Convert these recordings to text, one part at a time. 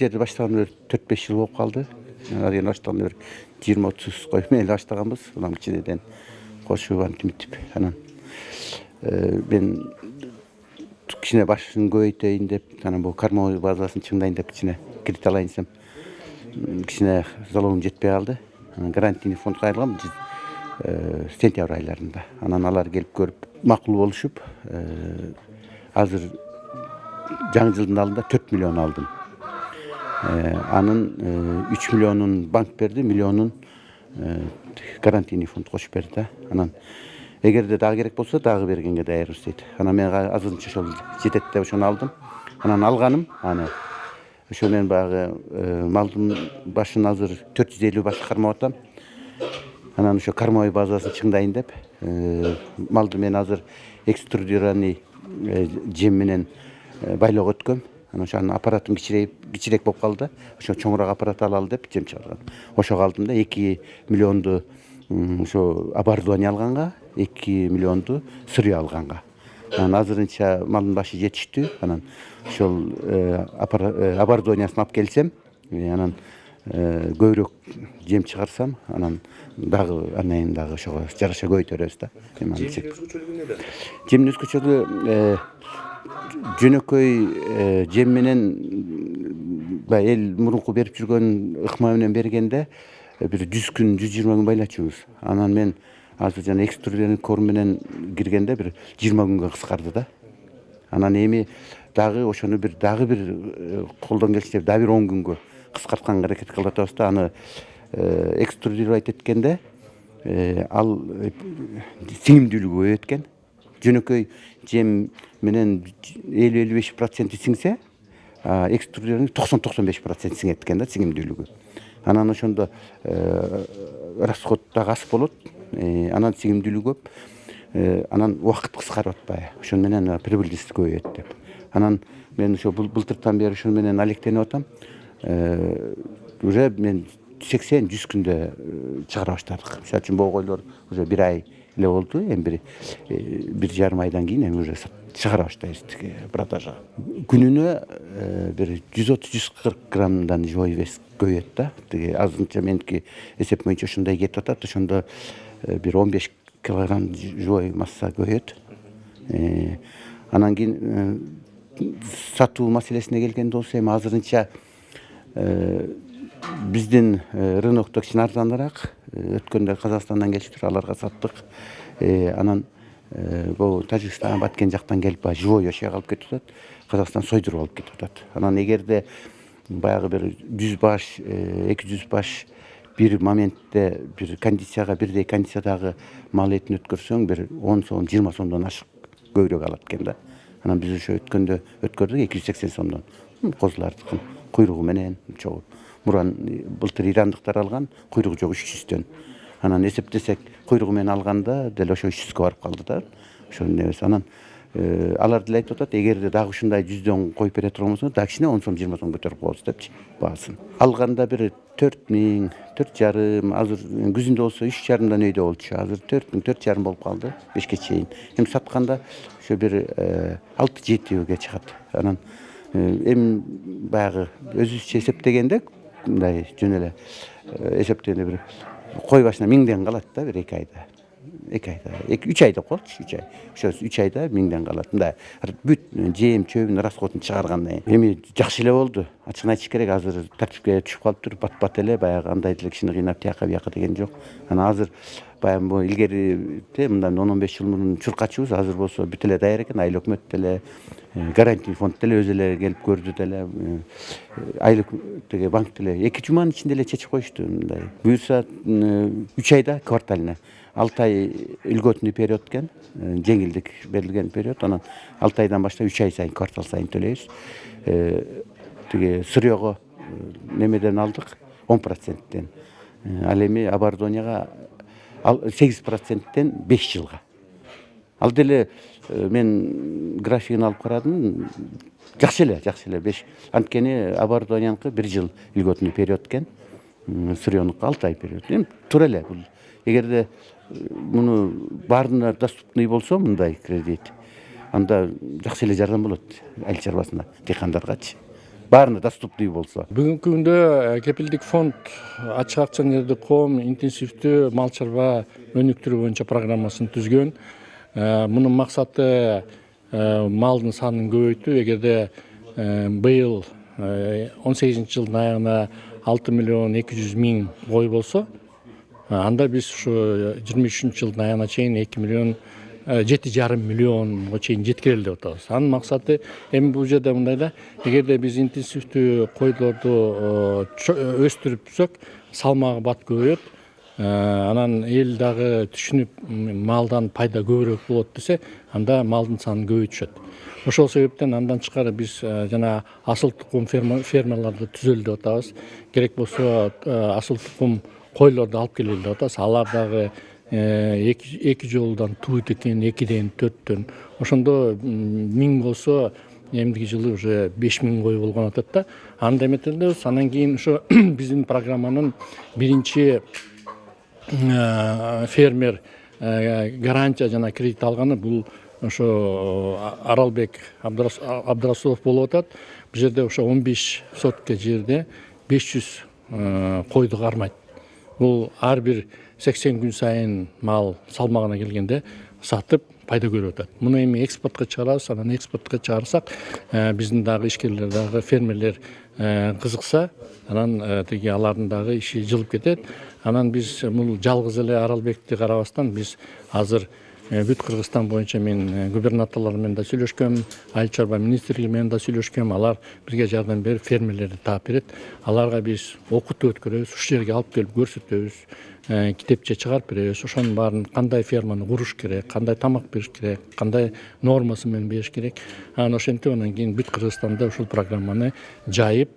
жерде баштаганда 4-5 жыл болуп калды. Анан баштаганда 20-30 кой менен баштаганбыз. Анан кичинеден кошуп антип анан мен кичине башын көбөйтөйүн деп, анан бул кормовой базасын чыңдайын деп кичине кредит алайын десем, кичине залогум жетпей калды. Анан гарантийный фонд кайрылгам сентябрь айларында. Анан алар келип көрүп макул болушуп, азыр жаңы жылдын алдында 4 миллион алдым. Анын 3 миллионун банк берди, миллионун гарантийный фонд кошуп берди да. Анан эгерде дагы керек болсо дагы бергенге даярбыз дейт. Анан мен азырынча ошол жетет деп ошону алдым. Анан алганым ошо мен баягы малдын башын азыр 450 баш кармап атам. Анан ошо кормовой базасын чыңдайын деп, малды мен азыр экструдированный жем менен байлоого өткөм. Анан ошонун аппаратым кичирээк болуп калды. Ошо чоңураак аппарат алалы деп жем чыгарган. Ошого алдым да 2 миллионду ошо оборудование алганга, 2 миллионду сырье алганга. Анан азырынча малдын башы жетиштүү. Анан ошол оборудованиясын алып келсем, анан көбүрөөк жем чыгарсам, анан дагы андан дагы ошого жараша көбөйтө беребиз да. Жемдин өзгөчөлүгү жөнөкөй жем менен баягы эл мурунку берип жүргөн ыкма менен бергенде бир 100 күн, 120 күн байлачубуз. Анан мен азыр жана экструдированный корм менен киргенде бир 20 күнгө кыскарды да. Анан эми дагы ошону дагы бир колдон келишинче дагы бир 10 күнгө кыскартканга аракет кылып атабыз да. Аны экструдировать эткенде ал сиңимдүүлүгү көбөйөт экен. Жөнөкөй жем менен 50-55% сиңсе, экструдированный 90-95% сиңет экен да сиңимдүүлүгү. Анан ошондо расход дагы аз болот. Анан сиңимдүүлүгү көп. Анан убакыт кыскарып атпайбы. Ошону менен прибыльдүүлүк көбөйөт деп. Анан мен ошо былтыртан бери ошону менен алектенип атам. Уже мен 80-100 күндө чыгара баштадык. Мисалы үчүн богойлор уже 1 ай эле болду. Эми 1,5 айдан кийин эми уже чыгара баштайбыз продажага. Күнүнө бир 130-140 граммдан живой вес көбөйөт да. Азырынча меники эсеп боюнча ошондой кетип атат. Ошондо бир 15 килограмм живой масса көбөйөт. Анан кийин сатуу маселесине келгенде болсо, эми азырынча биздин рынокто кичине арзаныраак. Өткөндө Казакстандан келиптир, аларга саттык. Анан бул Тажикстан, Баткен жактан келип живой ошого алып кетип атат. Казакстан сойдуруп алып кетип атат. Анан эгерде баягы бир 100 баш, 200 баш бир моментте бир кондицияга, бирдей кондициядагы мал этин өткөрсөң, бир 10 сом, 20 сомдон ашык көбүрөөк алат экен да. Анан биз ошо өткөндө өткөрдүк 280 сомдон. Козулардыкын куйругу менен чогуу. Муран былтыр ирандыктар алган, куйругу жок 300төн. Анан эсептесек, куйругу менен алганда деле ошо 300гө барып калды да. Ошонун небеси. Анан алар деле айтып атат, эгерде дагы ушундай 100дөн коюп бере турган болсо, дагы кичине 10 сом, 20 сом көтөрүп коебуз депчи баасын. Алганда бир 4000, 4,5, азыр күзүндө болсо 3,5 өйдө болчу. Азыр 4000, 4,5 болуп калды 5ке чейин. Эми сатканда ошо бир 6-7ге чыгат. Анан эми баягы өзүбүзчө эсептегенде, мындай жөн эле эсептегенде бир кой башына 1000ден калат да бир 2 айда. 3 ай деп коелучу, 3 ай. Ошо 3 айда 1000ден калат. Мындай бүт жем, чөбүн, расходун чыгаргандан кийин. Эми жакшы эле болду. Ачыгын айтыш керек, азыр тартипке түшүп калыптыр. Бат-бат эле баягы андай деле кишини кыйнап тияка бияка деген жок. Анан азыр баягы бу илгерите мындан 10-15 жыл мурун чуркачыбыз, азыр болсо бүт эле даяр экен. Айыл өкмөт деле, гарантий фонд деле өзү эле келип көрдү деле, айлык теге банк деле 2 жуманын ичинде эле чечип коюшту. Мындай буюрса 3 айда квартальный 6 ай льготный период экен, жеңилдик берилген период. Анан 6 айдан баштап 3 ай сайын, квартал сайын төлөйбүз. Теге сырьего немеден алдык 10%тен. Ал эми оборудованияга 8%тен 5 жылга. Ал деле мен графигин алып карадым. Жакшы эле. Анткени оборудованияныкы 1 жыл льготный период экен. Сырьёнуку 6 ай период. Эми туура эле бул. Эгерде муну баарына доступный болсо мындай кредит, анда жакшы эле жардам болот айыл чарбасына, дыйкандаргачы. баарына доступный болсо. Бүгүнкү күндө кепилдик фонд ачык акча нерди ком интенсивдүү мал чарба өнүктүрүү боюнча программасын түзгөн. Мунун максаты малдын санын көбөйтүү. Эгерде быйыл 18-жылдын аягына 6.200.000 кой болсо, анда биз ушу 23-жылдын аягына чейин 7,5 миллионго чейин жеткирели деп атабыз. Анын максаты эми бул жерде мындай да, эгерде биз интенсивдүү койлорду өстүрүпсөк, салмагы бат көбөйөт. Анан эл дагы түшүнүп малдан пайда көбүрөөк болот десе, анда малдын санын көбөйтүшөт. Ошол себептен андан тышкары биз жана асыл тукум фермаларды түзөлү деп атабыз. Керек болсо асыл тукум койлорду алып келели деп атабыз. Алар дагы эки жолдон туут экен, 2ден 4төн. Ошондо 1000 болсо, эмдиги жылы уже 5000 кой болгон атат да. Анда эметелебиз. Анан кийин ошо биздин программанын биринчи фермер гарантия жана кредит алганы бул ошо Аралбек Абдрасулов болуп атат. Бул жерде ошо 15 сотка жерде 500 койду кармайт. Бул ар бир 80 күн сайын мал салмагына келгенде сатып пайда көрүп атат. Муну эми экспортко чыгарабыз. Анан экспортко чыгарсак, биздин дагы ишкерлер дагы фермерлер кызыкса, анан тиги алардын дагы иши жылып кетет. Анан биз бул жалгыз эле Аралбекти карабастан биз азыр бүт Кыргызстан боюнча мен губернаторлор менен да сүйлөшкөм, айыл чарба министрлиги менен да сүйлөшкөм. Алар бизге жардам берип, фермерлерди таап берет. Аларга биз окутуп өткөрөбүз, ушул жерге алып келип көрсөтөбүз, китепче чыгарып беребиз. Ошонун баарын кандай ферманы куруш керек, кандай тамак бериш керек, кандай нормасы менен бериш керек. Анан ошентип анан кийин бүт Кыргызстанда ушул программаны жайып,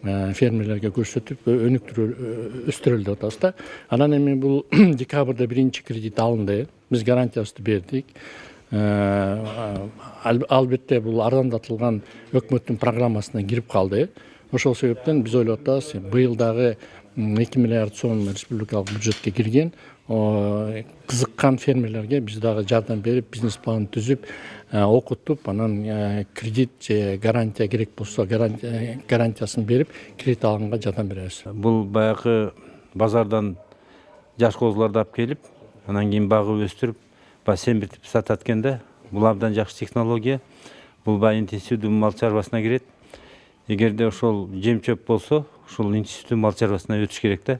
фермерлерге көрсөтүп, өнүктүрүп өстүрөлү деп атабыз да. Анан эми бул декабрда биринчи кредит алынды. Биз гарантиябызды бердик. Албетте бул арзандатылган өкмөттүн программасына кирип калды. Ошол себептен биз ойлоп атабыз, быйыл дагы 2 миллиард сом республикалык бюджетке кирген. Кызыккан фермерлерге биз дагы жардам берип, бизнес план түзүп, окутуп, анан кредит же гарантия керек болсо гарантиясын берип, кредит алганга жардам беребиз. Бул баягы базардан жаш козуларды алып келип, анан кийин багып өстүрүп, семиртип сатат экенде. Бул абдан жакшы технология. Бул интенсивдүү мал чарбасына кирет. Эгерде ошол жем чөп болсо, ушул интенсивдүү мал чарбасына өтүш керек да.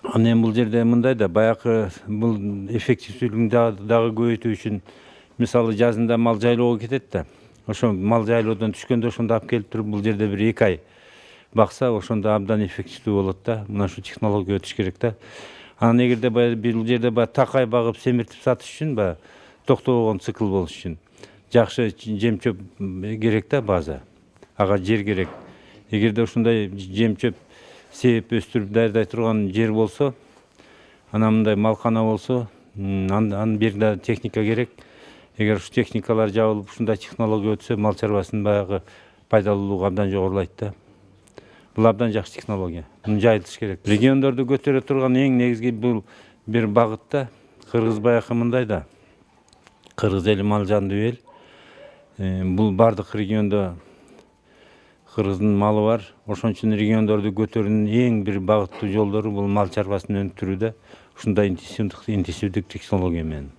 Анан бул жерде мындай да, баягы бул эффективдүүлүгүн дагы көбөйтүү үчүн, мисалы жазында мал жайлоого кетет да. Ошо мал жайлоодон түшкөндө ошондо алып келип туруп, бул жерде бир 2 ай бакса, ошондо абдан эффективдүү болот да. Мына ушул технология өтүш керек да. Анан эгерде бул жерде такай багып семиртип сатыш үчүн, токтобогон цикл болуш үчүн жакшы жем чөп керек да, база. Ага жер керек. Эгерде ушундай жем чөп сееп өстүрүп даярдай турган жер болсо, анан мындай малкана болсо, анын берде техника керек. Эгер ушу техникалар жабылып, ушундай технология өтсө, мал чарбасынын баягы пайдалуулугу абдан жогорулайт да. Бул абдан жакшы технология. Муну жайылтыш керек. Региондорду көтөрө турган эң негизги бул бир багытта. Кыргыз баягы мындай да. Кыргыз эли мал жандуу эл. Бул бардык региондо Кыргыздын малы бар. Ошон үчүн региондорду көтөрүүнүн эң бир багыттуу жолдору бул мал чарбасын өнүктүрүүдө, ушундай интенсивдик технология менен.